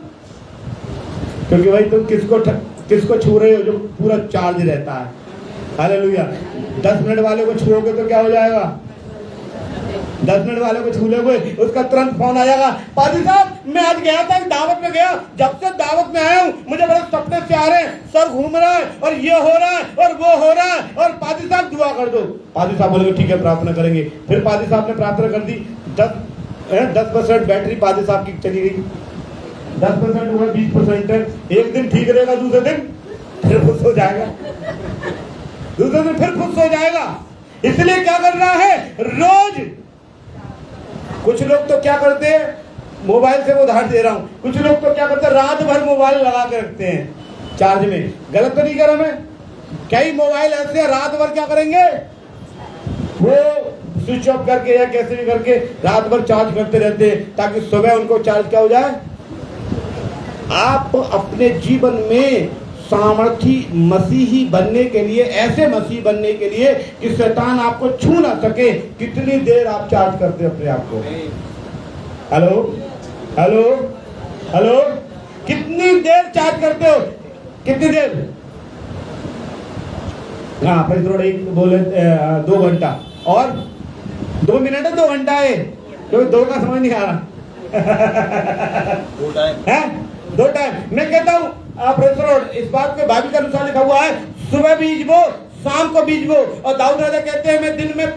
क्योंकि भाई तुम किसको छू रहे हो? जो पूरा चार्ज रहता है। हालेलुया। 10 मिनट वाले को छूओगे तो क्या हो जाएगा? 10 मिनट वाले को छू लोगे, उसका तुरंत फोन आ जाएगा, पादी साहब मैं आज गया था, दावत में गया, जब से दावत में आया हूँ मुझे बड़े सपने से आ रहे हैं, सर घूम रहा है, और ये हो रहा है और वो हो रहा है, और पादी साहब दुआ कर दो। पादी साहब बोलेंगे ठीक है प्रार्थना करेंगे। फिर पादी साहब ने प्रार्थना कर दी, 10% बैटरी पादी साहब की चली गई, 10% हुआ, 20% है। एक दिन ठीक रहेगा, दूसरे दिन फिर खुश हो जाएगा, दूसरे दिन फिर खुश हो जाएगा। इसलिए क्या करना है, रोज। कुछ लोग तो क्या करते हैं, मोबाइल से उदाहरण दे रहा हूं, कुछ लोग तो क्या करते हैं, रात भर मोबाइल लगा के रखते हैं चार्ज में। गलत तो नहीं कर रहा मैं? कई मोबाइल ऐसे रात भर क्या करेंगे, वो स्विच ऑफ करके या कैसे भी करके रात भर चार्ज करते रहते हैं, ताकि सुबह उनको चार्ज क्या हो जाए। आप अपने जीवन में सामर्थी मसीही बनने के लिए, ऐसे मसीह बनने के लिए कि शैतान आपको छू ना सके, कितनी देर आप चार्ज करते हैं अपने आप को? हेलो हेलो हेलो, कितनी देर चार्ज करते हो? कितनी देर? हाँ फिर थोड़ा एक बोले 2 घंटा, और 2 मिनट है 2 घंटा है, क्योंकि 2 का समझ नहीं आ रहा। 2 टाइम मैं कहता हूँ इस बात पे बाइबल के अनुसार लिखा हुआ है, सुबह बीज बो, शाम को बीज बो। और दाऊद राजा कहते हैं मैं दिन में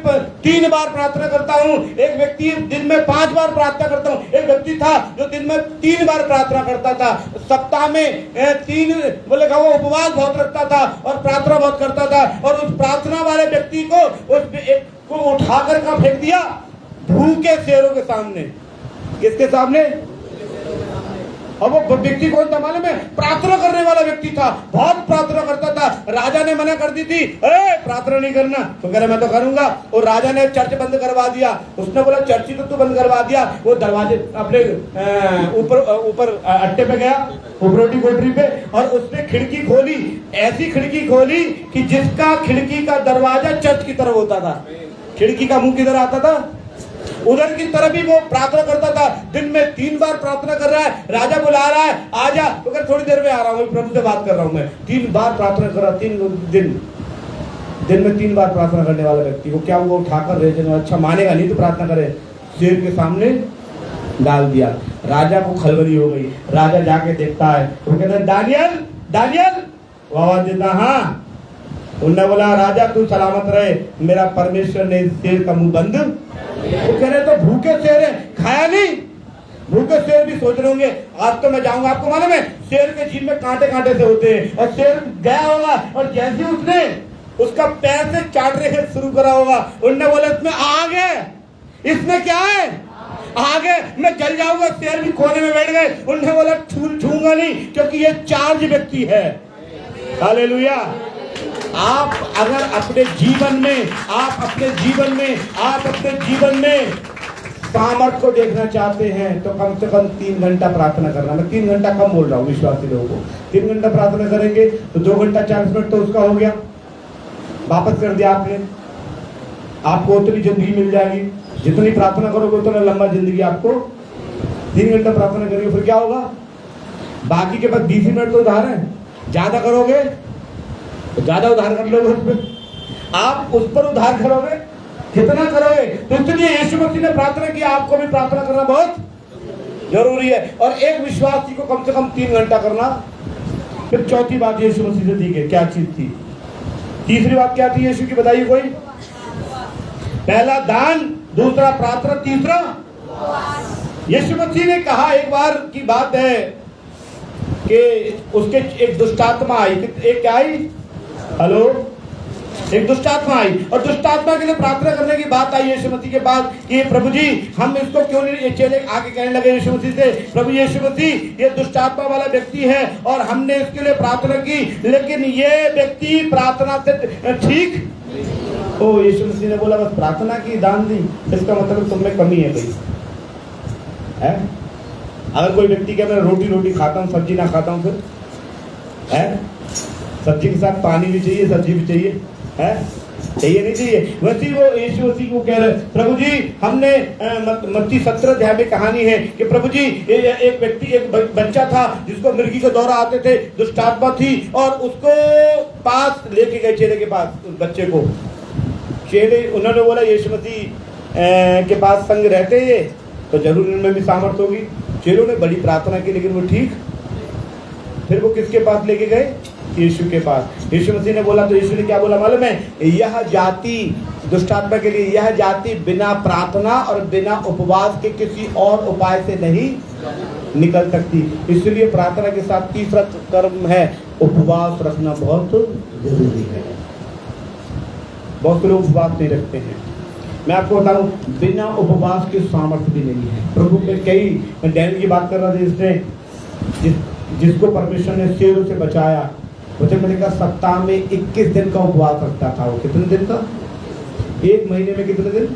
3 बार प्रार्थना करता हूँ। एक व्यक्ति दिन में 5 बार प्रार्थना करता हूँ। एक व्यक्ति था जो दिन में 3 बार प्रार्थना करता था। सप्ताह में 3 बोले वो उपवास बहुत रखता था और प्रार्थना बहुत करता था। और उस प्रार्थना वाले व्यक्ति को को उठाकर का फेंक दिया भूखे शेरों के सामने। किसके सामने? और वो व्यक्ति कौन था मालूम है? प्रार्थना करने वाला व्यक्ति था, बहुत प्रार्थना करता था। राजा ने मना कर दी थी, अरे प्रार्थना नहीं करना, तो कह रहा मैं तो करूंगा। और राजा ने चर्च बंद करवा दिया। उसने बोला चर्च ही तो तू बंद करवा दिया। वो दरवाजे अपने ऊपर अट्टे पे गया, उपरोटी कोठरी पे, और उसने खिड़की खोली, ऐसी खिड़की खोली कि जिसका खिड़की का दरवाजा चर्च की तरफ होता था। खिड़की का मुंह किधर आता था? उधर की तरफ ही वो प्रार्थना करता था। दिन में 3 बार प्रार्थना कर रहा है। राजा बुला रहा है, आजा, तो कर थोड़ी देर में आ रहा हूँ, प्रभु से बात कर रहा हूँ मैं। 3 बार प्रार्थना कर रहा, 3 दिन में 3 बार प्रार्थना करने वाला व्यक्ति को क्या वो उठाकर रह जाएगा? अच्छा मानेगा नहीं तो प्रार्थना करे, शेर के सामने डाल दिया। राजा को खलबली हो गई। राजा जाके देखता है, वो कहता है दानियल दानियल, वो आवाज देता हाँ। उन्होंने बोला राजा तू सलामत रहे, मेरा परमेश्वर ने शेर का मुंह बंद। वो कह रहे तो भूखे शेर है, खाया नहीं। भूखे शेर भी सोच रहे होंगे आज तो मैं जाऊंगा। आपको मालूम है शेर के जीभ में कांटे कांटे से होते हैं, और शेर गया होगा और जैसे उसने उसका पैर से चाटने शुरू करा होगा, उन्होंने बोला इसमें आग है, इसमें क्या है? आग है, मैं जल जाऊंगा। शेर भी कोने में बैठ गए। उन्होंने बोला छूंगा नहीं, क्योंकि ये चार्ज व्यक्ति है। हालेलुया। आप अगर अपने जीवन में सामर्थ को देखना चाहते हैं तो कम से कम 3 घंटा प्रार्थना करना। मैं 3 घंटा कम बोल रहा हूँ विश्वासी लोगों को। 3 घंटा प्रार्थना करेंगे तो 2 घंटा 40 मिनट तो उसका हो गया, वापस कर दिया आपने। आपको उतनी जिंदगी मिल जाएगी, जितनी प्रार्थना करोगे उतना लंबा जिंदगी आपको। 3 घंटा प्रार्थना करेंगे फिर क्या होगा? बाकी के पास 20 मिनट तो उधार है। ज्यादा करोगे ज्यादा उधार कर लोगे, उसमें आप उस पर उधार करोगे, कितना करोगे? तो इसलिए यीशु मसीह ने प्रार्थना की, आपको भी प्रार्थना करना बहुत जरूरी है। और एक विश्वासी को कम से कम 3 घंटा करना। फिर चौथी बात यीशु मसीह से दी गई क्या चीज थी? तीसरी बात क्या थी यीशु की, बताइए कोई? पहला दान, दूसरा प्रार्थना, तीसरा यीशु मसीह ने कहा, एक बार की बात है कि उसके एक दुष्टात्मा आई। एक क्या आई? हेलो, एक दुष्टात्मा आई और दुष्टात्मा के लिए प्रार्थना करने की बात आई यीशु मसीह के पास कि प्रभु जी हम इसको क्यों नहीं, ये चेले आके कहने लगे यीशु मसीह से, प्रभु यीशु मसीह ये दुष्टात्मा वाला व्यक्ति है और हमने इसके लिए प्रार्थना की, लेकिन ये व्यक्ति प्रार्थना से ठीक। ओ यीशु मसीह ने बोला बस प्रार्थना की, दान दी, इसका मतलब तुम में कमी है कोई है? अगर कोई व्यक्ति कहे मैं रोटी खाता हूँ, सब्जी ना खाता हूँ, फिर है सब्जी के साथ पानी भी चाहिए, सब्जी भी चाहिए, है चाहिए नहीं चाहिए? वैसे वो यीशु मसीह को कह रहे प्रभु जी हमने मत्ती 17 अध्याय में कहानी है कि प्रभु जी एक व्यक्ति, एक बच्चा था जिसको मिर्गी का दौरा आते थे, दुष्टात्मा थी और उसको पास लेके गए चेले के पास, उस बच्चे को। चेले उन्होंने बोला यीशु मसीह के पास संग रहते ये तो जरूर इनमें भी सामर्थ होगी। चेलों ने बड़ी प्रार्थना की लेकिन वो ठीक। फिर वो किसके पास लेके गए? यीशु के पास। यीशु मसीह ने बोला तो यीशु ने क्या बोला मालूम है? यह जाति, दुष्टात्मा के लिए यह जाति बिना प्रार्थना और बिना उपवास के किसी और उपाय से नहीं निकल सकती। इसलिए प्रार्थना के साथ तीसरा कर्म है उपवास रखना बहुत जरूरी है। बहुत लोग उपवास नहीं रखते हैं। मैं आपको बताऊं बिना उपवास के सामर्थ्य भी नहीं है। प्रभु के कई, मैं डैनियल की बात कर रहा था जिसने जिसको परमेश्वर ने शेरों से बचाया, मुझे मैंने कहा सप्ताह में 21 दिन का उपवास रखता था। वो कितने दिन का? एक महीने में कितने दिन?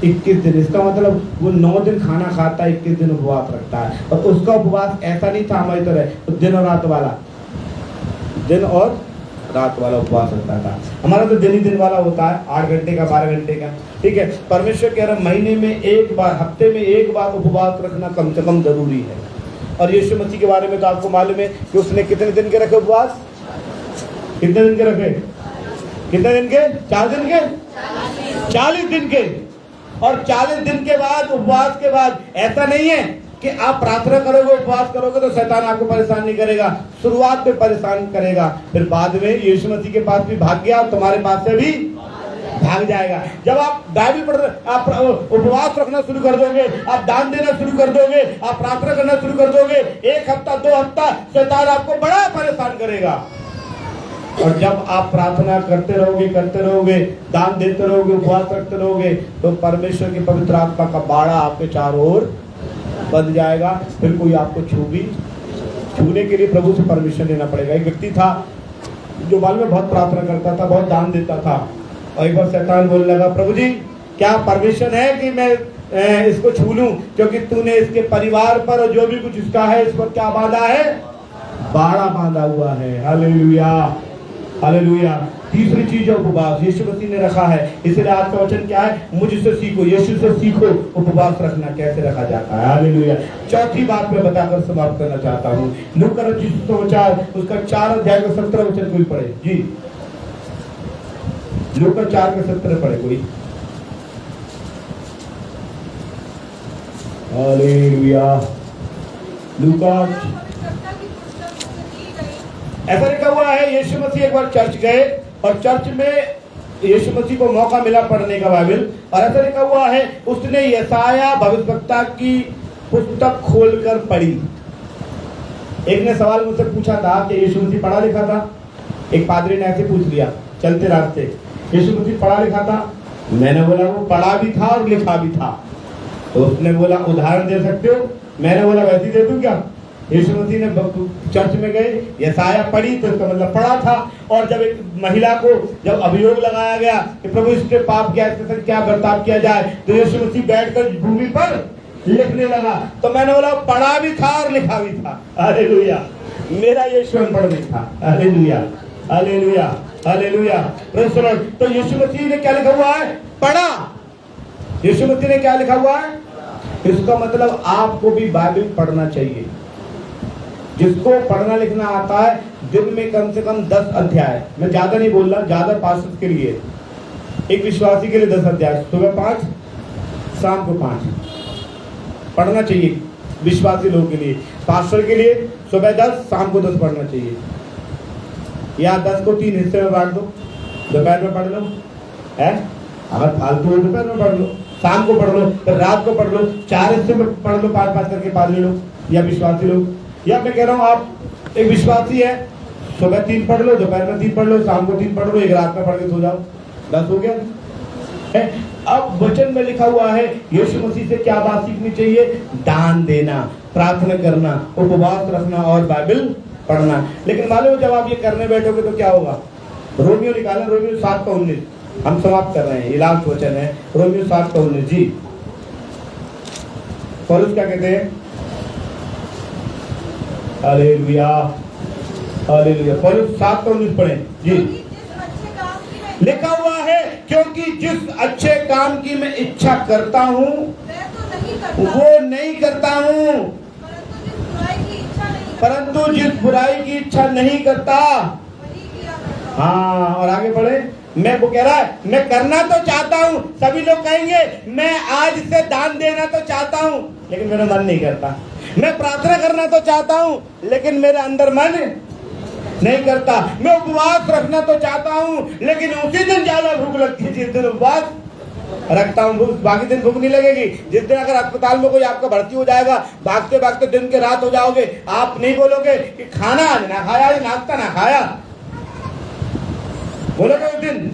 21 दिन। इसका मतलब वो 9 दिन खाना खाता है, 21 दिन उपवास रखता है। और उसका उपवास ऐसा नहीं था हमारी तरह तो दिन और रात वाला, दिन और रात वाला उपवास होता था। हमारा तो दिन ही दिन वाला होता है, 8 घंटे का, 12 घंटे का, ठीक है। परमेश्वर कह रहा महीने में एक बार, हफ्ते में एक बार उपवास रखना कम से कम जरूरी है। और यीशु मसीह के बारे में तो आपको मालूम है कि उसने कितने दिन के रखे उपवास? कितने दिन के रखे? कितने दिन के? 4 दिन के, 40 दिन के। और 40 दिन के बाद, उपवास के बाद, ऐसा नहीं है कि आप प्रार्थना करोगे, उपवास करोगे तो शैतान आपको परेशान नहीं करेगा। शुरुआत में परेशान करेगा, फिर बाद में यीशु मसीह के पास भी भाग गया, तुम्हारे पास से भी भाग जाएगा। जब आप बाइबल पढ़ रहे, आप उपवास रखना शुरू कर दोगे, आप दान देना शुरू कर दोगे, आप प्रार्थना करना शुरू कर दोगे, 1 हफ्ता 2 हफ्ता शैतान आपको बड़ा परेशान करेगा। और जब आप प्रार्थना करते रहोगे, दान देते रहोगे, उपवास रखते रहोगे, तो परमेश्वर की पवित्र आत्मा का बाड़ा आपके चारों ओर बन जाएगा। फिर कोई आपको छूने के लिए प्रभु से परमिशन लेना पड़ेगा। एक व्यक्ति था जो बाल में बहुत प्रार्थना करता था, बहुत दान देता था, और एक बार शैतान बोलने लगा प्रभु जी क्या परमिशन है कि मैं इसको छू लूं, क्योंकि तूने इसके परिवार पर और जो भी कुछ इसका है इस पर क्या बांधा है? बाड़ा बांधा हुआ है। Hallelujah, hallelujah. तीसरी चीज है उपवास, यीशु मसीह ने रखा है। इसलिए आज का वचन क्या है? मुझसे सीखो, यीशु से सीखो उपवास रखना कैसे रखा जाता है। हालेलुया। चौथी बात मैं बताकर समाप्त करना चाहता हूँ। लूका रचित सुसमाचार उसका 4 अध्याय का 17 वचन कोई पढ़े जी। लूका 4 का 17 पढ़े कोई। हालेलुया। लूका, ऐसा लिखा हुआ है यीशु मसीह एक बार चर्च गए और चर्च में यीशु मसीह को मौका मिला पढ़ने का बाइबल, और ऐसा लिखा हुआ है उसने यशायाह भविष्यवक्ता की पुस्तक खोलकर पढ़ी। एक ने सवाल मुझसे पूछा था कि यीशु मसीह पढ़ा लिखा था? एक पादरी ने ऐसे पूछ लिया चलते रास्ते, यीशु मसीह पढ़ा लिखा था? मैंने बोला वो पढ़ा भी था और लिखा भी था। तो उसने बोला उदाहरण दे सकते हो? मैंने बोला वैसे ही दे दूं क्या? यीशु मसीह ने चर्च में गए, यशायाह पढ़ी तो इसका मतलब पढ़ा था। और जब एक महिला को जब अभियोग लगाया गया कि प्रभु इसके पाप क्या, इसके साथ क्या बर्ताव किया जाए, तो यीशु मसीह बैठकर भूमि पर लिखने लगा। तो मैंने बोला पढ़ा भी था और लिखा भी था। हालेलुया। मेरा यीशु अनपढ़ नहीं था। Hallelujah, hallelujah, hallelujah. तो यीशु मसीह ने क्या लिखा हुआ है? पढ़ा। यीशु मसीह ने क्या लिखा हुआ है? इसका मतलब आपको भी बाइबल पढ़ना चाहिए। जिसको पढ़ना लिखना आता है दिन में कम से कम 10 अध्याय, मैं ज्यादा नहीं बोल रहा, ज्यादा पास्टर के लिए, एक विश्वासी के लिए 10 अध्याय, सुबह 5 शाम को 5 पढ़ना चाहिए। विश्वासी लोगों के लिए, पास्टर के लिए सुबह 10 शाम को 10 पढ़ना चाहिए। या 10 को 3 हिस्से में बांट दो, दोपहर में पढ़ लो, है अगर फालतू हो दोपहर में पढ़ लो, शाम को पढ़ लो, फिर रात को पढ़ लो, 4 हिस्से में पढ़ लो, 5-5 करके पाले लो, या विश्वासी लोग। या मैं कह रहा हूँ आप एक विश्वासी है, सुबह 3 पढ़ लो, दोपहर में 3 पढ़ लो, शाम को 3 पढ़ लो, एक रात में पढ़ के सो जाओ, 10 हो गया। अब वचन में लिखा हुआ है यीशु मसीह से क्या बात सीखनी चाहिए? दान देना, प्रार्थना करना, उपवास रखना और बाइबल पढ़ना। लेकिन मालूम जब आप ये करने बैठोगे तो क्या होगा? रोमियो निकालें, रोमियो 7:19, हम समाप्त कर रहे हैं, ये लास्ट वचन है, रोमियो 7:19। जी पौलुस क्या कहते हैं? Hallelujah, hallelujah. पौलुस 7:19 पढ़ें जी। लिखा हुआ है क्योंकि जिस अच्छे काम की मैं इच्छा करता हूँ वो नहीं करता हूँ, परंतु जिस बुराई की इच्छा नहीं करता। हाँ, और आगे बढ़े। मैं वो कह रहा है मैं करना तो चाहता हूँ, सभी लोग कहेंगे मैं आज से दान देना तो चाहता हूँ, लेकिन मेरा मन नहीं करता। मैं प्रार्थना करना तो चाहता हूँ, लेकिन मेरे अंदर मन नहीं करता। मैं उपवास रखना तो चाहता हूँ, लेकिन उसी दिन ज्यादा भूख लगती है जिस दिन उपवास रखता हूँ। बाकी दिन भूख नहीं लगेगी। जिस दिन अगर अस्पताल में कोई आपका भर्ती हो जाएगा, भागते भागते दिन के रात हो जाओगे, आप नहीं बोलोगे कि खाना आज ना खाया, नाश्ता ना खाया, बोलोगे उस दिन।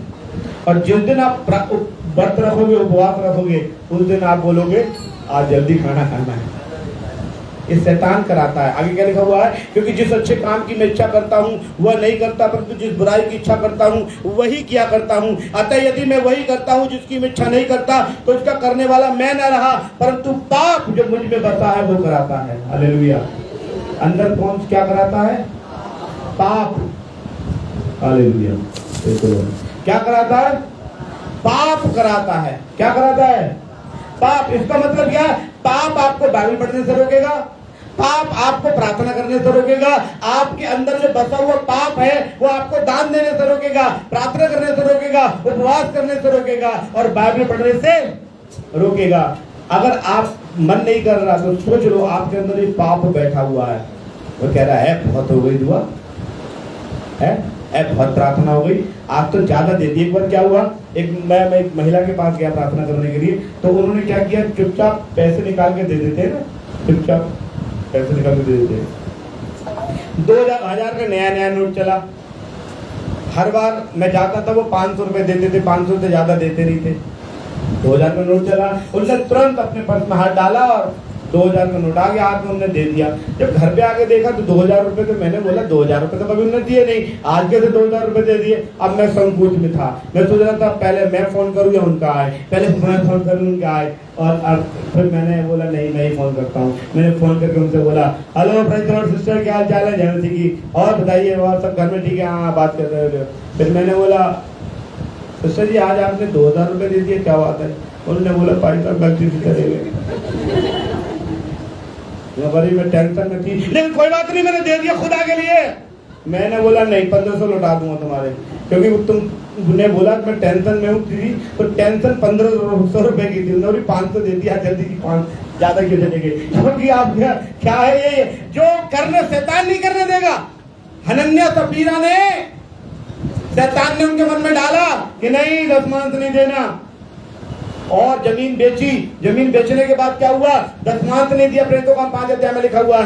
और जिस दिन आप व्रत रखोगे, उपवास रखोगे, उस दिन आप बोलोगे आज जल्दी खाना खाना है। ये शैतान कराता है। आगे क्या लिखा हुआ है? क्योंकि जिस अच्छे काम की मैं इच्छा करता हूँ वह नहीं करता, परंतु जिस बुराई की इच्छा करता हूँ वही किया करता हूँ। अतः यदि मैं वही करता हूँ जिसकी मैं इच्छा नहीं करता, तो इसका करने वाला मैं न रहा, परंतु पाप जो मुझ में बसा है वो कराता है। हालेलुया। अंदर कौन क्या कराता है? पाप। हालेलुया। क्या कराता है? पाप कराता है। क्या कराता है? पाप। इसका मतलब क्या है? पाप आपको बाइबल पढ़ने से रोकेगा, पाप आपको प्रार्थना करने से रोकेगा, आपके अंदर जो बसा हुआ पाप है वो आपको दान देने से रोकेगा, प्रार्थना करने से रोकेगा, उपवास करने से रोकेगा और बाइबल पढ़ने से रोकेगा। अगर आप मन नहीं कर रहा तो सोच लो आपके अंदर एक पाप बैठा हुआ है, वो कह रहा है बहुत हो गई दुआ है, बहुत प्रार्थना हो गई, आज तो ज्यादा दे दी। एक बार क्या हुआ, मैं एक महिला के पास गया प्रार्थना करने के लिए, तो उन्होंने क्या किया, चुपचाप पैसे निकाल के दे देते हैं ना, चुपचाप पैसे निकाल के दे देते हैं। 2000 का नया नोट चला, हर बार मैं जाता था वो 500 रुपए देते थे, 500 से ज्यादा देते नहीं थे। 2000 का नोट चला, उनने तुरंत अपने पर्स में हाथ डाला और 2000 का नोट आ गया हाथ में, उन्होंने दे दिया। जब घर पे आके देखा तो 2000 रुपए, तो मैंने बोला 2000 रुपए तो कभी उन्होंने दिए नहीं, आज कैसे 2000 रुपए दे दिए। अब मैं संकोच में था, मैं सोच रहा था पहले मैं फोन करूँ या उनका आए, पहले मैं फोन करूँ उनका आए, और फिर मैंने बोला नहीं मैं ही फोन करता हूँ। मैंने फोन करके उनसे बोला हेलो प्रेज लॉर्ड सिस्टर, क्या हाल चाल है जयंती की, और बताइए और सब घर में ठीक है? हाँ बात कर रहे हो। फिर मैंने बोला सिस्टर जी आज आपने 2000 रुपए दे दिए, क्या बात है? उन्होंने बोला भाई साहब गलती से चले गए, में टेंशन में थी, लेकिन कोई बात नहीं मैंने दे दिया खुदा के लिए। मैंने बोला नहीं 1500 लौटा दूंगा तुम्हारे, क्योंकि तुमने बोला मैं टेंशन में हूँ थी, तो टेंशन 1500 रुपए की थी, उन्होंने 500 दे दिया, जल्दी की 5 ज्यादा क्यों चलेंगे? क्योंकि आप क्या है ये जो करने शैतान नहीं करने देगा। हनन्या सफीरा ने, शैतान ने उनके मन में डाला कि नहीं दशमांश नहीं देना, और जमीन बेची। जमीन बेचने के बाद क्या हुआ, दशमांश नहीं दिया। प्रेरितों का 5 अध्याय में लिखा हुआ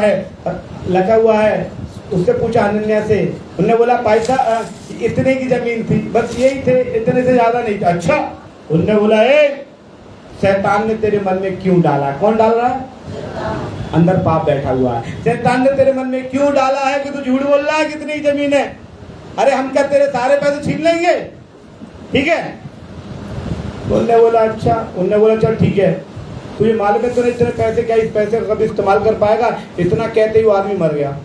है। उससे पूछा अनन्या से, उन्होंने बोला पैसा इतने की जमीन थी, बस यही थे, इतने से ज्यादा नहीं था। अच्छा, उन्होंने बोला शैतान ने तेरे मन में क्यों डाला? कौन डाल रहा है? अंदर पाप बैठा हुआ है। शैतान ने तेरे मन में क्यों डाला है कि तू झूठ बोल रहा है कितनी जमीन है? अरे हम क्या तेरे सारे पैसे छीन लेंगे? ठीक है। उन्होंने बोला अच्छा, उन्होंने बोला चल ठीक है, तुझे मालूम है तूने इतने पैसे क्या इस पैसे का कभी इस्तेमाल कर पाएगा? इतना कहते ही वो आदमी मर गया।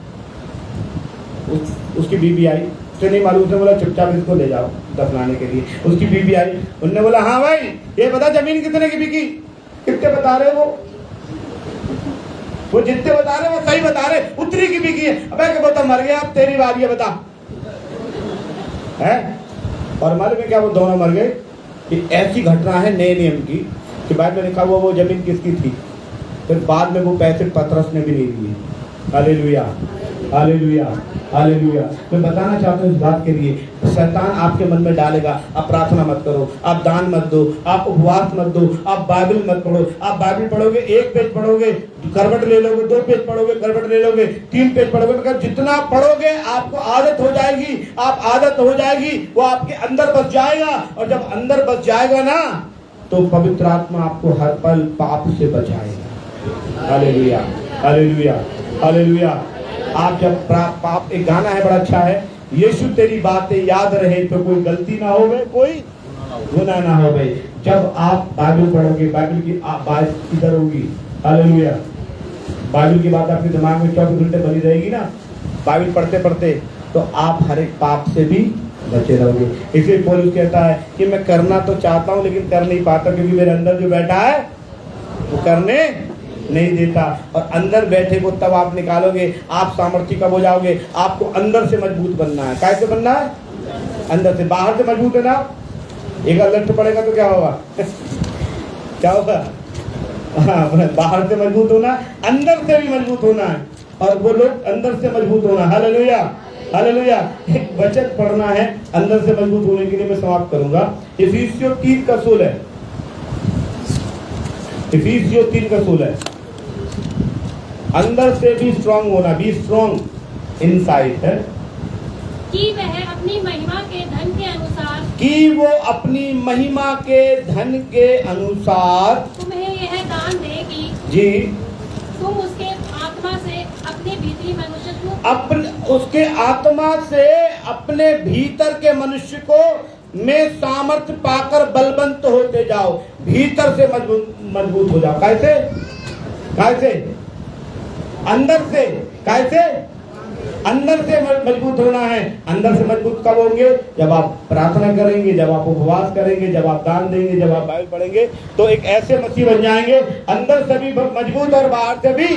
उसकी बीबी आई, उसे नहीं मालूम, उसने बोला चुपचाप इसको ले जाओ दफनाने के लिए। उसकी बीबी आई, उन्होंने बोला हाँ भाई ये बता जमीन कितने की बिकी? कितने बता रहे वो जितने बता रहे वो सही बता रहे, उतनी की बिकी है। अब क्या बता, मर गया, अब तेरी बारी है बता। है और मालूम है क्या, वो दोनों मर गए। ऐसी घटना है नए नियम की कि बाद में लिखा हुआ वो जमीन किसकी थी, फिर बाद में वो पैसे पतरस ने भी नहीं दिए। Hallelujah, hallelujah. हालेलुया। मैं बताना चाहता हूँ इस बात के लिए, शैतान आपके मन में डालेगा आप प्रार्थना मत करो, आप दान मत दो, आप उपवास मत दो, आप बाइबल मत पढ़ो। आप बाइबल पढ़ोगे, 1 पेज पढ़ोगे करवट ले लोगे, 2 पेज पढ़ोगे करवट ले लोगे, 3 पेज पढ़ोगे, मगर जितना पढ़ोगे आपको आदत हो जाएगी, आप आदत हो जाएगी, वो आपके अंदर बस जाएगा। और जब अंदर बस जाएगा ना, तो पवित्र आत्मा आपको हर पल पाप से बचाएगा। Hallelujah, hallelujah, hallelujah. आप जब पाप, एक गाना है बड़ा अच्छा है, यीशु तेरी बातें याद रहे तो कोई गलती ना हो गए, कोई गुनाह ना हो गए। जब आप बाइबल पढ़ोगे, बाइबल की बात किधर होगी? हालेलुया। बाइबल की बात आपके दिमाग में 24 घंटे बनी रहेगी ना, बाइबल पढ़ते पढ़ते, तो आप हर एक पाप से भी बचे रहोगे। इसलिए पौलुस कहता है कि मैं करना तो चाहता हूं लेकिन कर नहीं पाता, क्योंकि मेरे अंदर जो बैठा है वो करने नहीं देता। और अंदर बैठे को तब आप निकालोगे, आप सामर्थ्य कब हो जाओगे? आपको अंदर से मजबूत बनना है। कैसे बनना है? अंदर से। बाहर से मजबूत है ना, एक लठ पड़ेगा तो क्या होगा? क्या होगा? हाँ, बाहर से मजबूत होना, अंदर से भी मजबूत होना है। और वो लोग अंदर से मजबूत होना। Hallelujah, hallelujah. एक वचन पढ़ना है अंदर से मजबूत होने के लिए, मैं समाप्त करूंगा। इफिसियों 3 का 16, इफिसियों 3 का 16, अंदर से भी स्ट्रांग होना, बी स्ट्रांग इनसाइड है, कि वह अपनी महिमा के धन के अनुसार, कि वो अपनी महिमा के धन के अनुसार तुम्हें यह दान दे कि जी तुम उसके आत्मा से अपने भीतरी मनुष्य को, उसके आत्मा से अपने भीतर के मनुष्य को में सामर्थ्य पाकर बलवंत होते जाओ, भीतर से मजबूत हो जाओ। कैसे? कैसे? अंदर से। कैसे? अंदर से मजबूत होना है। अंदर से मजबूत कब होंगे? जब आप प्रार्थना करेंगे, जब आप उपवास करेंगे, जब आप दान देंगे, जब आप बाइबल पढ़ेंगे, तो एक ऐसे मसीह बन जाएंगे, अंदर से भी मजबूत और बाहर से भी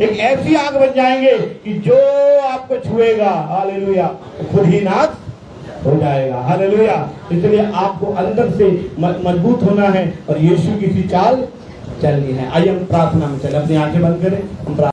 एक ऐसी आग बन जाएंगे कि जो आपको छुएगा, हालेलुया, खुद ही नाश हो जाएगा। हालेलुया। इसलिए आपको अंदर से मजबूत होना है और यीशु की सी चाल चलनी है। आइए हम प्रार्थना में चले, अपनी आंखें बंद करें, हम